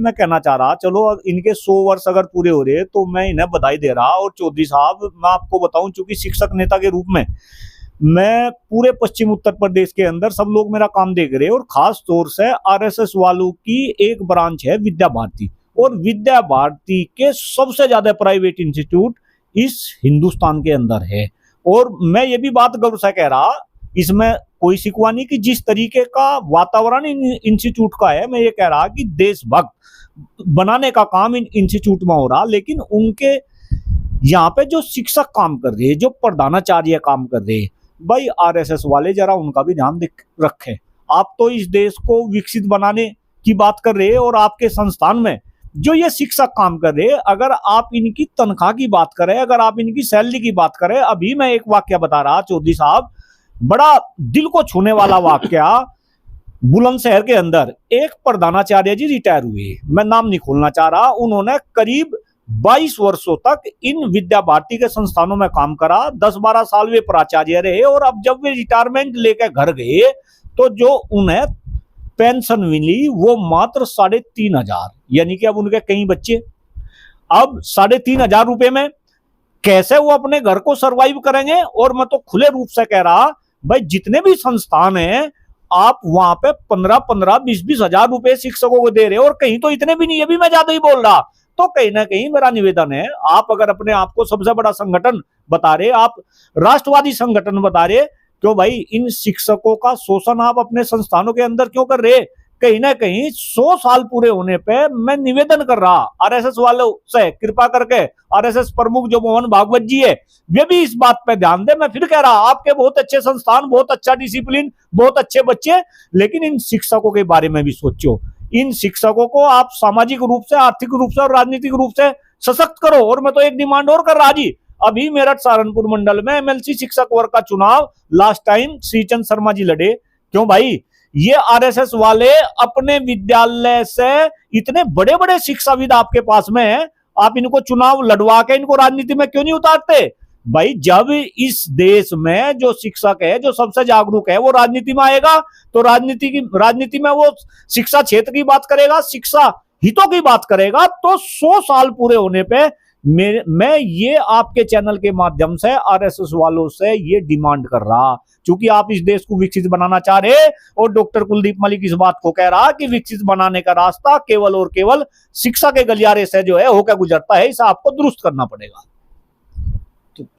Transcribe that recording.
मैं कहना चाह रहा, चलो इनके 100 वर्ष अगर पूरे हो रहे तो मैं इन्हें बधाई दे रहा। और चौधरी साहब, मैं आपको बताऊं, चूंकि शिक्षक नेता के रूप में मैं पूरे पश्चिम उत्तर प्रदेश के अंदर सब लोग मेरा काम देख रहे हैं, और खास तौर से आरएसएस वालों की एक ब्रांच है विद्या भारती, और विद्या भारती के सबसे ज्यादा प्राइवेट इंस्टीट्यूट इस हिंदुस्तान के अंदर है। और मैं ये भी बात गर्व से कह रहा, इसमें कोई शिकवा नहीं कि जिस तरीके का वातावरण इन इंस्टीट्यूट का है, मैं ये कह रहा कि देशभक्त बनाने का काम इन इंस्टीट्यूट में हो रहा। लेकिन उनके यहाँ पे जो शिक्षक काम कर रहे हैं, जो प्रधानाचार्य काम कर रहे हैं, भाई आरएसएस वाले जरा उनका भी ध्यान रखें। आप तो इस देश को विकसित बनाने की बात कर रहे हैं, और आपके संस्थान में जो ये शिक्षक काम कर रहे हैं, अगर आप इनकी तनख्वाह की बात करें, अगर आप इनकी सैलरी की बात करें, अभी मैं एक वाक्य बता रहा चौधरी साहब, बड़ा दिल को छूने वाला वाक्य। बुलंदशहर के अंदर एक प्रधानाचार्य जी रिटायर हुए, मैं नाम नहीं खोलना चाह रहा, उन्होंने करीब 22 वर्षों तक इन विद्या भारती के संस्थानों में काम करा, 10-12 साल वे प्राचार्य रहे, और अब जब वे रिटायरमेंट लेकर घर गए तो जो उन्हें पेंशन मिली वो मात्र 3,500, यानी कि अब उनके कई बच्चे, अब 3,500 रुपए में कैसे वो अपने घर को सरवाइव करेंगे। और मैं तो खुले रूप से कह रहा, भाई जितने भी संस्थान हैं, आप वहां पे 15-15, 20-20 हजार रुपए शिक्षकों को दे रहे हो, और कहीं तो इतने भी नहीं, ये भी मैं ज्यादा ही बोल रहा। तो कहीं ना कहीं मेरा निवेदन है, आप अगर अपने आप को सबसे बड़ा संगठन बता रहे, आप राष्ट्रवादी संगठन बता रहे, क्यों भाई इन शिक्षकों का शोषण आप अपने संस्थानों के अंदर क्यों कर रहे? कहीं ना कहीं 100 साल पूरे होने पे मैं निवेदन कर रहा आरएसएस वालों से, कृपा करके आरएसएस प्रमुख जो मोहन भागवत जी है, वे भी इस बात पे ध्यान दे। मैं फिर कह रहा, आपके बहुत अच्छे संस्थान, बहुत अच्छा डिसिप्लिन, बहुत अच्छे बच्चे, लेकिन इन शिक्षकों के बारे में भी सोचो। इन शिक्षकों को आप सामाजिक रूप से, आर्थिक रूप से और राजनीतिक रूप से सशक्त करो। और मैं तो एक डिमांड और कर रहा जी, अभी मेरठ सहारनपुर मंडल में एमएलसी शिक्षक वर्ग का चुनाव लास्ट टाइम श्रीचंद शर्मा जी लड़े। क्यों भाई, ये आरएसएस वाले अपने विद्यालय से इतने बड़े बड़े शिक्षाविद आपके पास में है, आप इनको चुनाव लड़वा के इनको राजनीति में क्यों नहीं उतारते? भाई जब इस देश में जो शिक्षक है, जो सबसे जागरूक है, वो राजनीति में आएगा, तो राजनीति में वो शिक्षा क्षेत्र की बात करेगा, शिक्षा हितों की बात करेगा। तो 100 साल पूरे होने पे मैं ये आपके चैनल के माध्यम से आरएसएस वालों से ये डिमांड कर रहा, क्योंकि आप इस देश को विकसित बनाना चाह रहे, और डॉक्टर कुलदीप मलिक इस बात को कह रहा कि विकसित बनाने का रास्ता केवल और केवल शिक्षा के गलियारे से जो है होकर गुजरता है, इसे आपको दुरुस्त करना पड़ेगा।